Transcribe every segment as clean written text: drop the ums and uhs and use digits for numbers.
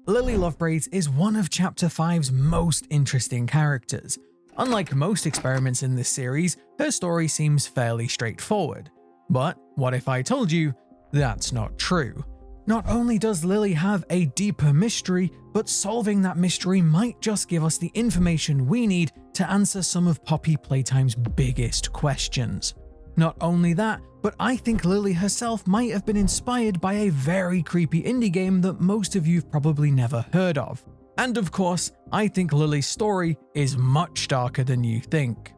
Lily Lovebraids is one of Chapter 5's most interesting characters. Unlike most experiments in this series, her story seems fairly straightforward. But what if I told you that's not true? Not only does Lily have a deeper mystery, but solving that mystery might just give us the information we need to answer some of Poppy Playtime's biggest questions. Not only that, but I think Lily herself might have been inspired by a very creepy indie game that most of you've probably never heard of. And of course, I think Lily's story is much darker than you think.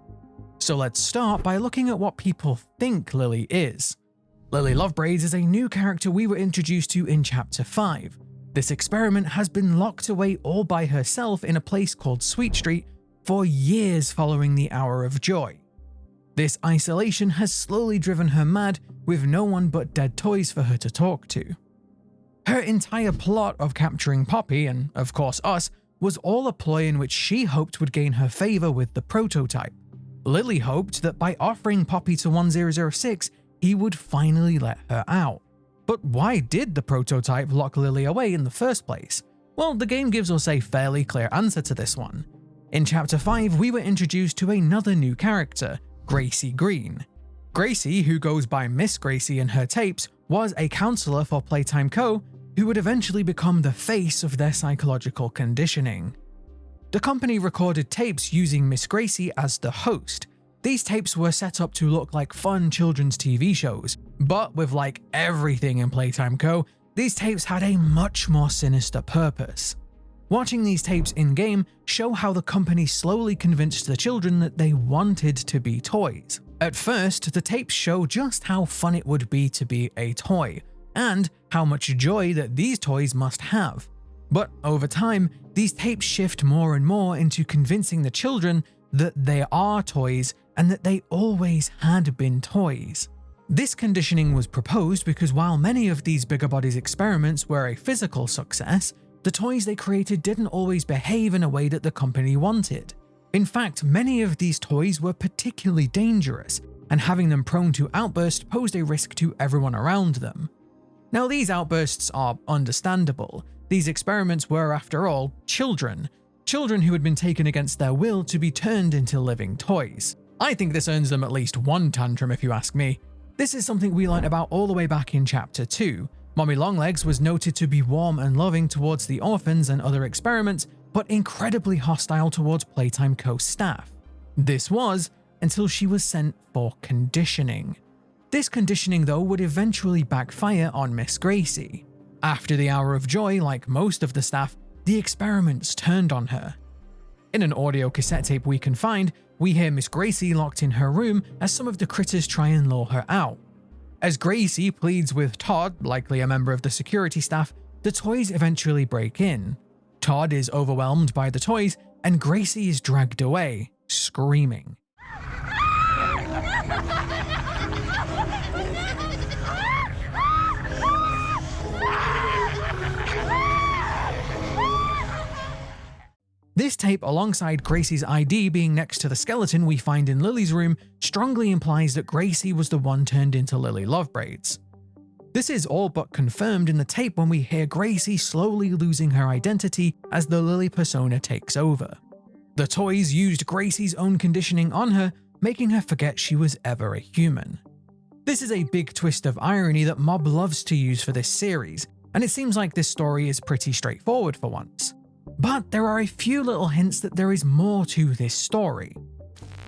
So let's start by looking at what people think Lily is. Lily Lovebraids is a new character we were introduced to in Chapter 5. This experiment has been locked away all by herself in a place called Sweet Street for years following the Hour of Joy. This isolation has slowly driven her mad, with no one but dead toys for her to talk to. Her entire plot of capturing Poppy, and of course us, was all a ploy in which she hoped would gain her favor with the prototype. Lily hoped that by offering Poppy to 1006, he would finally let her out. But why did the prototype lock Lily away in the first place? Well, the game gives us a fairly clear answer to this one. In Chapter 5, we were introduced to another new character, Gracie Green. Gracie, who goes by Miss Gracie in her tapes, was a counselor for Playtime Co., who would eventually become the face of their psychological conditioning. The company recorded tapes using Miss Gracie as the host. These tapes were set up to look like fun children's TV shows, but with like everything in Playtime Co., these tapes had a much more sinister purpose. Watching these tapes in-game show how the company slowly convinced the children that they wanted to be toys. At first, the tapes show just how fun it would be to be a toy, and how much joy that these toys must have. But over time, these tapes shift more and more into convincing the children that they are toys and that they always had been toys. This conditioning was proposed because while many of these Bigger Bodies experiments were a physical success, the toys they created didn't always behave in a way that the company wanted. In fact, many of these toys were particularly dangerous, and having them prone to outburst posed a risk to everyone around them. Now, these outbursts are understandable. These experiments were, after all, children who had been taken against their will to be turned into living toys. I think this earns them at least one tantrum if you ask me. This is something we learnt about all the way back in Chapter 2. Mommy Longlegs was noted to be warm and loving towards the orphans and other experiments, but incredibly hostile towards Playtime Co. staff. This was until she was sent for conditioning. This conditioning, though, would eventually backfire on Miss Gracie. After the Hour of Joy, like most of the staff, the experiments turned on her. In an audio cassette tape we can find, we hear Miss Gracie locked in her room as some of the critters try and lure her out. As Gracie pleads with Todd, likely a member of the security staff, the toys eventually break in. Todd is overwhelmed by the toys, and Gracie is dragged away, screaming. This tape, alongside Gracie's ID being next to the skeleton we find in Lily's room, strongly implies that Gracie was the one turned into Lily Lovebraids. This is all but confirmed in the tape when we hear Gracie slowly losing her identity as the Lily persona takes over. The toys used Gracie's own conditioning on her, making her forget she was ever a human. This is a big twist of irony that Mob loves to use for this series, and it seems like this story is pretty straightforward for once. But there are a few little hints that there is more to this story.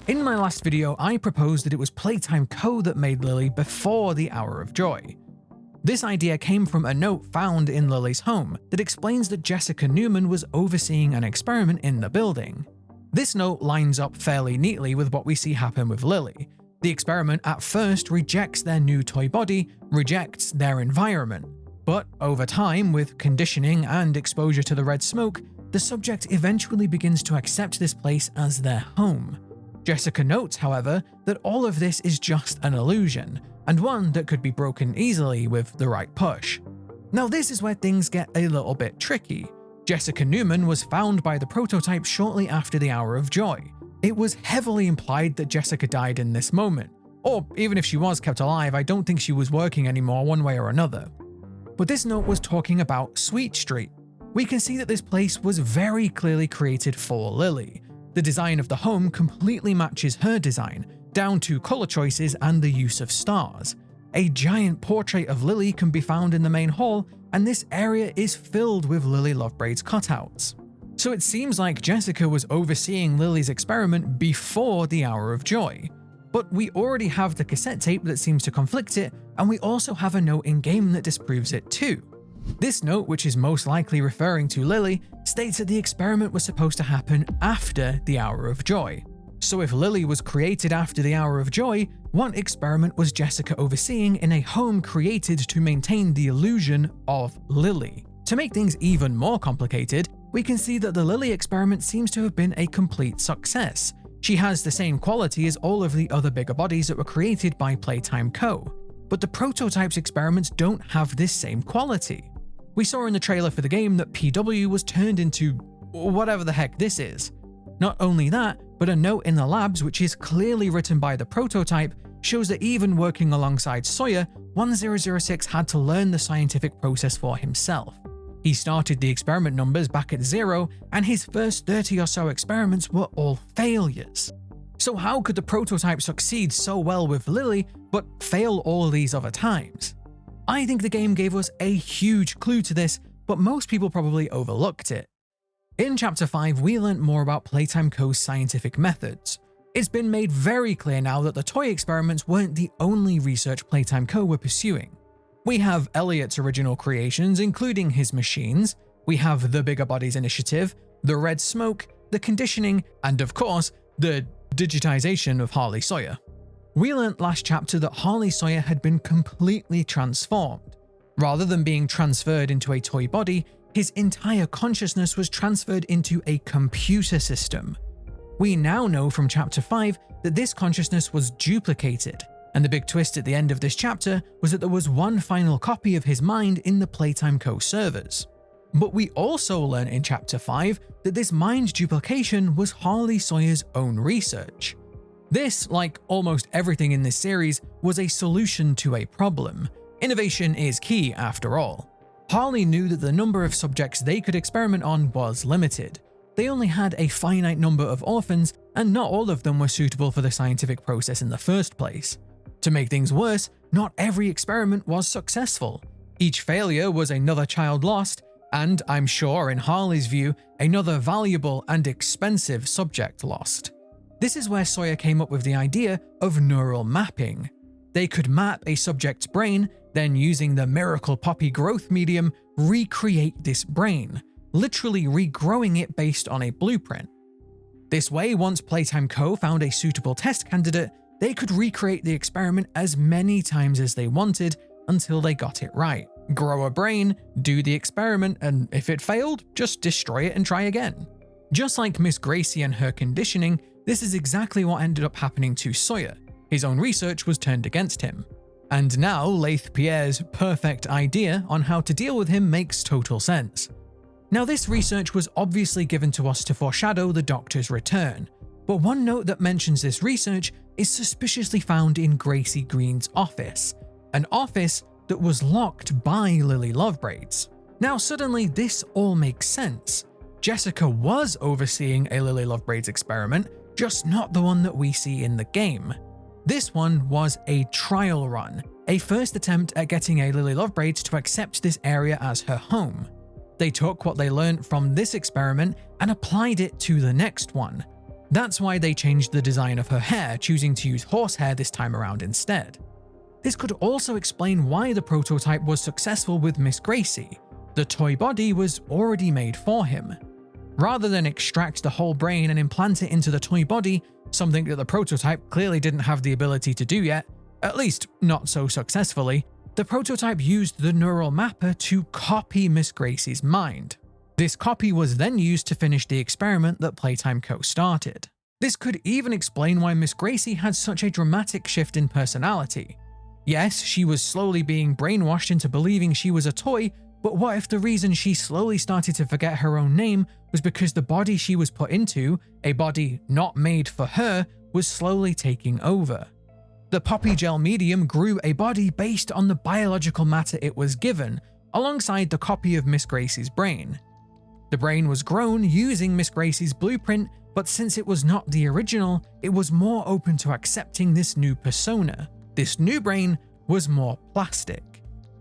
In my last video, I proposed that it was Playtime Co. that made Lily before the Hour of Joy. This idea came from a note found in Lily's home that explains that Jessica Newman was overseeing an experiment in the building. This note lines up fairly neatly with what we see happen with Lily. The experiment at first rejects their new toy body, rejects their environment. But over time, with conditioning and exposure to the red smoke, the subject eventually begins to accept this place as their home. Jessica notes, however, that all of this is just an illusion, and one that could be broken easily with the right push. Now, this is where things get a little bit tricky. Jessica Newman was found by the prototype shortly after the Hour of Joy. It was heavily implied that Jessica died in this moment, or even if she was kept alive, I don't think she was working anymore one way or another. But this note was talking about Sweet Street. we can see that this place was very clearly created for Lily. The design of the home completely matches her design, down to color choices and the use of stars. A giant portrait of Lily can be found in the main hall, and this area is filled with Lily Lovebraids cutouts. So it seems like Jessica was overseeing Lily's experiment before the Hour of Joy. But we already have the cassette tape that seems to conflict it, and we also have a note in-game that disproves it too. This note, which is most likely referring to Lily, states that the experiment was supposed to happen after the Hour of Joy. So if Lily was created after the Hour of Joy, what experiment was Jessica overseeing in a home created to maintain the illusion of Lily? To make things even more complicated, we can see that the Lily experiment seems to have been a complete success. She has the same quality as all of the other bigger bodies that were created by Playtime Co. But the prototype's experiments don't have this same quality. We saw in the trailer for the game that PW was turned into whatever the heck this is. Not only that, but a note in the labs, which is clearly written by the prototype, shows that even working alongside Sawyer, 1006 had to learn the scientific process for himself. He started the experiment numbers back at 0, and his first 30 or so experiments were all failures. So how could the prototype succeed so well with Lily, but fail all these other times? I think the game gave us a huge clue to this, but most people probably overlooked it. In Chapter 5, we learnt more about Playtime Co.'s scientific methods. It's been made very clear now that the toy experiments weren't the only research Playtime Co. were pursuing. We have Elliot's original creations, including his machines. We have the Bigger Bodies Initiative, the Red Smoke, the conditioning, and of course, the digitization of Harley Sawyer. We learnt last chapter that Harley Sawyer had been completely transformed. Rather than being transferred into a toy body, his entire consciousness was transferred into a computer system. We now know from Chapter 5 that this consciousness was duplicated, and the big twist at the end of this chapter was that there was one final copy of his mind in the Playtime Co. servers. But we also learn in Chapter 5 that this mind duplication was Harley Sawyer's own research. This, like almost everything in this series, was a solution to a problem. Innovation is key after all. Harley knew that the number of subjects they could experiment on was limited. They only had a finite number of orphans, and not all of them were suitable for the scientific process in the first place. To make things worse, not every experiment was successful. Each failure was another child lost, and I'm sure in Harley's view, another valuable and expensive subject lost. This is where Sawyer came up with the idea of neural mapping. They could map a subject's brain, then using the miracle Poppy growth medium, recreate this brain, literally regrowing it based on a blueprint. This way, once Playtime Co. found a suitable test candidate, they could recreate the experiment as many times as they wanted until they got it right. Grow a brain, do the experiment, and if it failed, just destroy it and try again. Just like Miss Gracie and her conditioning, this is exactly what ended up happening to Sawyer. His own research was turned against him. And now Laith Pierre's perfect idea on how to deal with him makes total sense. Now this research was obviously given to us to foreshadow the Doctor's return, but one note that mentions this research is suspiciously found in Gracie Green's office, an office that was locked by Lily Lovebraids. Now suddenly this all makes sense. Jessica was overseeing a Lily Lovebraids experiment, just not the one that we see in the game. This one was a trial run, a first attempt at getting a Lily Lovebraids to accept this area as her home. They took what they learned from this experiment and applied it to the next one. That's why they changed the design of her hair, choosing to use horsehair this time around instead. This could also explain why the prototype was successful with Miss Gracie. The toy body was already made for him. Rather than extract the whole brain and implant it into the toy body, something that the prototype clearly didn't have the ability to do yet, at least not so successfully, the prototype used the neural mapper to copy Miss Gracie's mind. This copy was then used to finish the experiment that Playtime Co. started. This could even explain why Miss Gracie had such a dramatic shift in personality. Yes, she was slowly being brainwashed into believing she was a toy, but what if the reason she slowly started to forget her own name was because the body she was put into, a body not made for her, was slowly taking over? The Poppy gel medium grew a body based on the biological matter it was given, alongside the copy of Miss Gracie's brain. The brain was grown using Miss Gracie's blueprint, but since it was not the original, it was more open to accepting this new persona. This new brain was more plastic.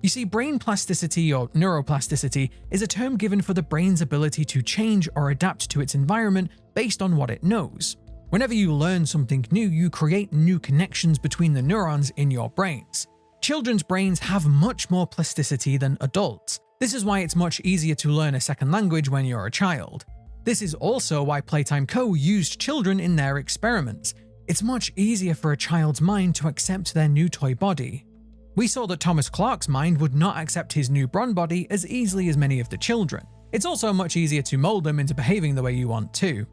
You see, brain plasticity or neuroplasticity is a term given for the brain's ability to change or adapt to its environment based on what it knows. Whenever you learn something new, you create new connections between the neurons in your brains. Children's brains have much more plasticity than adults. This is why it's much easier to learn a second language when you're a child. This is also why Playtime Co. used children in their experiments. It's much easier for a child's mind to accept their new toy body. We saw that Thomas Clark's mind would not accept his new Bron body as easily as many of the children. It's also much easier to mold them into behaving the way you want too.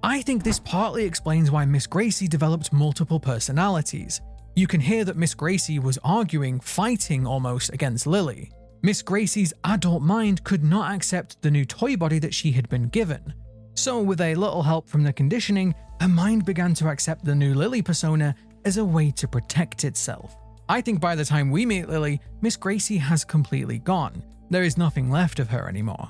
I think this partly explains why Miss Gracie developed multiple personalities. You can hear that Miss Gracie was arguing, fighting almost against Lily. Miss Gracie's adult mind could not accept the new toy body that she had been given. So with a little help from the conditioning, her mind began to accept the new Lily persona as a way to protect itself. I think by the time we meet Lily, Miss Gracie has completely gone. There is nothing left of her anymore.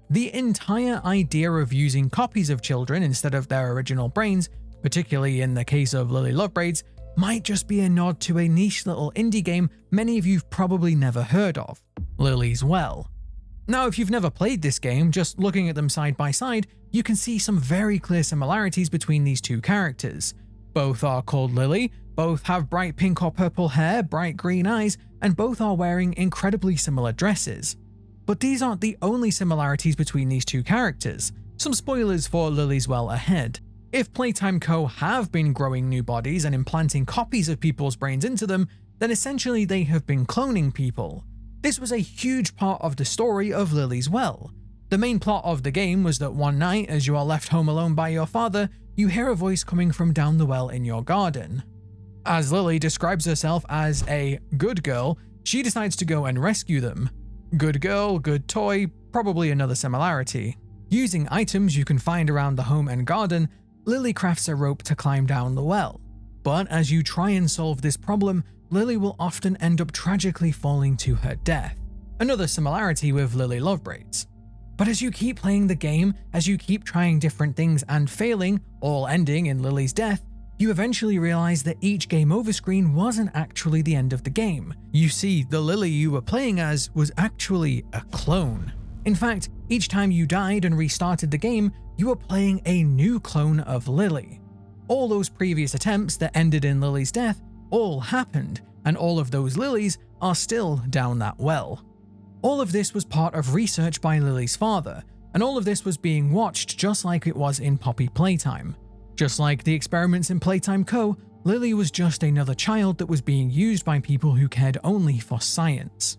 The entire idea of using copies of children instead of their original brains, particularly in the case of Lily Lovebraids, might just be a nod to a niche little indie game many of you've probably never heard of, Lily's Well. Now, if you've never played this game, just looking at them side by side, you can see some very clear similarities between these two characters. Both are called Lily, both have bright pink or purple hair, bright green eyes, and both are wearing incredibly similar dresses. But these aren't the only similarities between these two characters. Some spoilers for Lily's Well ahead. If Playtime Co. have been growing new bodies and implanting copies of people's brains into them, then essentially they have been cloning people. This was a huge part of the story of Lily's Well. The main plot of the game was that one night, as you are left home alone by your father, you hear a voice coming from down the well in your garden. As Lily describes herself as a good girl, she decides to go and rescue them. Good girl, good toy, probably another similarity. Using items you can find around the home and garden, Lily crafts a rope to climb down the well. But as you try and solve this problem, Lily will often end up tragically falling to her death. Another similarity with Lily Lovebraids. But as you keep playing the game, as you keep trying different things and failing, all ending in Lily's death, you eventually realize that each game over screen wasn't actually the end of the game. You see, the Lily you were playing as was actually a clone. In fact, each time you died and restarted the game, you were playing a new clone of Lily. All those previous attempts that ended in Lily's death all happened, and all of those Lilies are still down that well. All of this was part of research by Lily's father, and all of this was being watched just like it was in Poppy Playtime. Just like the experiments in Playtime Co., Lily was just another child that was being used by people who cared only for science.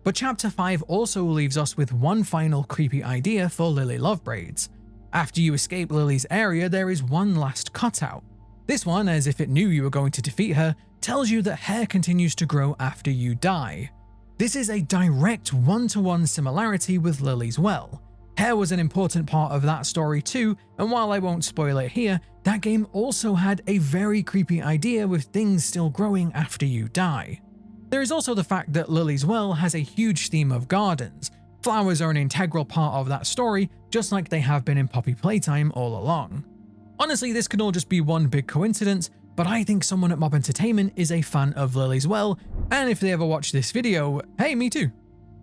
But Chapter 5 also leaves us with one final creepy idea for Lily Lovebraids. After you escape Lily's area, there is one last cutout. This one, as if it knew you were going to defeat her, tells you that hair continues to grow after you die. This is a direct one-to-one similarity with Lily's Well. Hair was an important part of that story too, and while I won't spoil it here, that game also had a very creepy idea with things still growing after you die. There is also the fact that Lily's Well has a huge theme of gardens. Flowers are an integral part of that story, just like they have been in Poppy Playtime all along. Honestly, this could all just be one big coincidence, but I think someone at Mob Entertainment is a fan of Lily's Well, and if they ever watch this video, hey, me too.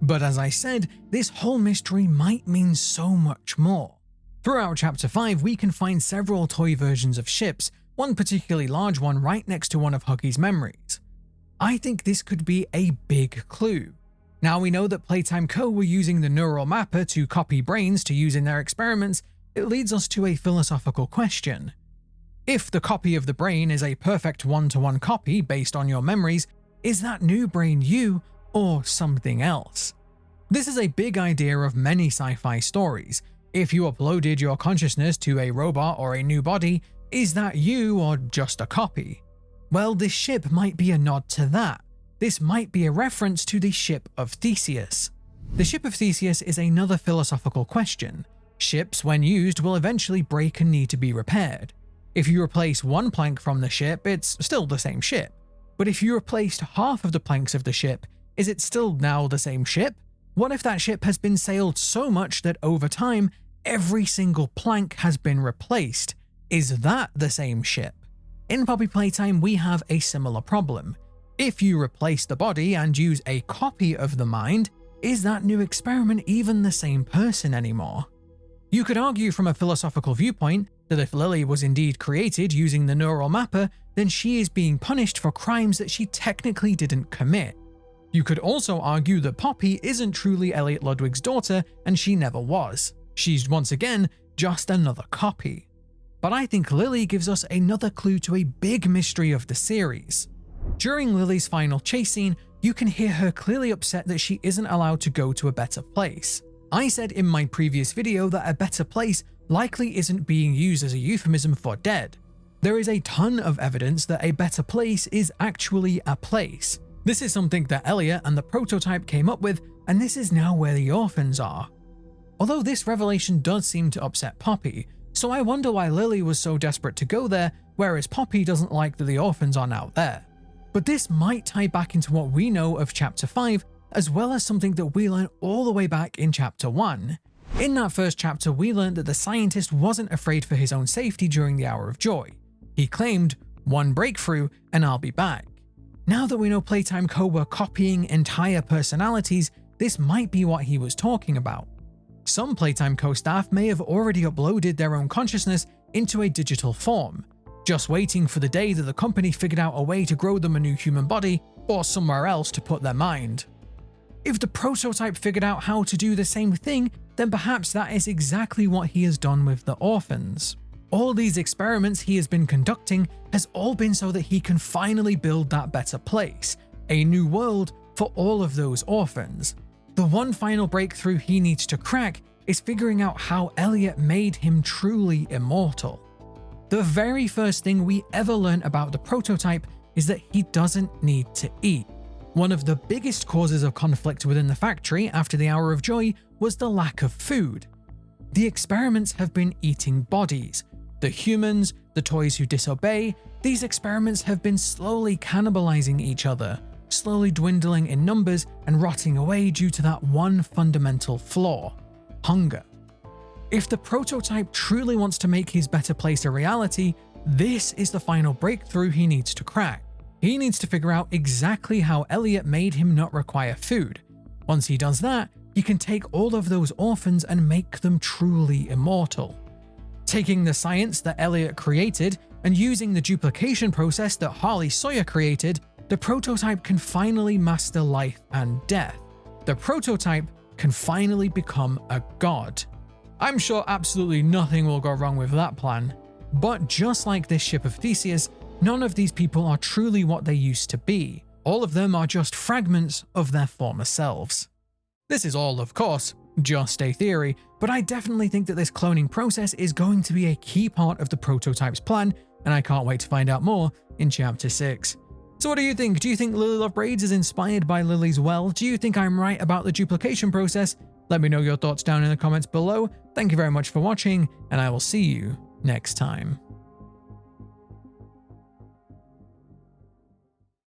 But as I said, this whole mystery might mean so much more. Throughout Chapter 5, we can find several toy versions of ships, one particularly large one right next to one of Huggy's memories. I think this could be a big clue. Now we know that Playtime Co. were using the neural mapper to copy brains to use in their experiments. It leads us to a philosophical question. If the copy of the brain is a perfect one-to-one copy based on your memories, is that new brain you or something else? This is a big idea of many sci-fi stories. If you uploaded your consciousness to a robot or a new body, is that you or just a copy? Well, this ship might be a nod to that. This might be a reference to the Ship of Theseus. The Ship of Theseus is another philosophical question. Ships, when used, will eventually break and need to be repaired. If you replace one plank from the ship, it's still the same ship. But if you replaced half of the planks of the ship, is it still now the same ship? What if that ship has been sailed so much that over time, every single plank has been replaced? Is that the same ship? In Poppy Playtime, we have a similar problem. If you replace the body and use a copy of the mind, is that new experiment even the same person anymore? You could argue from a philosophical viewpoint that if Lily was indeed created using the neural mapper, then she is being punished for crimes that she technically didn't commit. You could also argue that Poppy isn't truly Elliot Ludwig's daughter and she never was. She's once again just another copy. But I think Lily gives us another clue to a big mystery of the series. During Lily's final chase scene, you can hear her clearly upset that she isn't allowed to go to a better place. I said in my previous video that a better place likely isn't being used as a euphemism for dead. There is a ton of evidence that a better place is actually a place. This is something that Elliot and the prototype came up with, and this is now where the orphans are. Although this revelation does seem to upset Poppy, so I wonder why Lily was so desperate to go there, whereas Poppy doesn't like that the orphans are now there. But this might tie back into what we know of Chapter 5, as well as something that we learn all the way back in Chapter 1. In that first chapter, we learned that the scientist wasn't afraid for his own safety during the Hour of Joy. He claimed, "One breakthrough and I'll be back." Now that we know Playtime Co. were copying entire personalities, this might be what he was talking about. Some Playtime Co. staff may have already uploaded their own consciousness into a digital form, just waiting for the day that the company figured out a way to grow them a new human body or somewhere else to put their mind. If the prototype figured out how to do the same thing, then perhaps that is exactly what he has done with the orphans. All these experiments he has been conducting has all been so that he can finally build that better place, a new world for all of those orphans. The one final breakthrough he needs to crack is figuring out how Elliot made him truly immortal. The very first thing we ever learn about the prototype is that he doesn't need to eat. One of the biggest causes of conflict within the factory after the Hour of Joy was the lack of food. The experiments have been eating bodies. The humans, the toys who disobey, these experiments have been slowly cannibalizing each other, slowly dwindling in numbers and rotting away due to that one fundamental flaw: hunger. If the prototype truly wants to make his better place a reality, this is the final breakthrough he needs to crack. He needs to figure out exactly how Elliot made him not require food. Once he does that, he can take all of those orphans and make them truly immortal. Taking the science that Elliot created and using the duplication process that Harley Sawyer created, the prototype can finally master life and death. The prototype can finally become a god. I'm sure absolutely nothing will go wrong with that plan. But just like this ship of Theseus, none of these people are truly what they used to be. All of them are just fragments of their former selves. This is all, of course, just a theory, but I definitely think that this cloning process is going to be a key part of the prototype's plan, and I can't wait to find out more in Chapter 6. So what do you think? Do you think Lily Lovebraids is inspired by Lily's well? Do you think I'm right about the duplication process? Let me know your thoughts down in the comments below. Thank you very much for watching, and I will see you next time.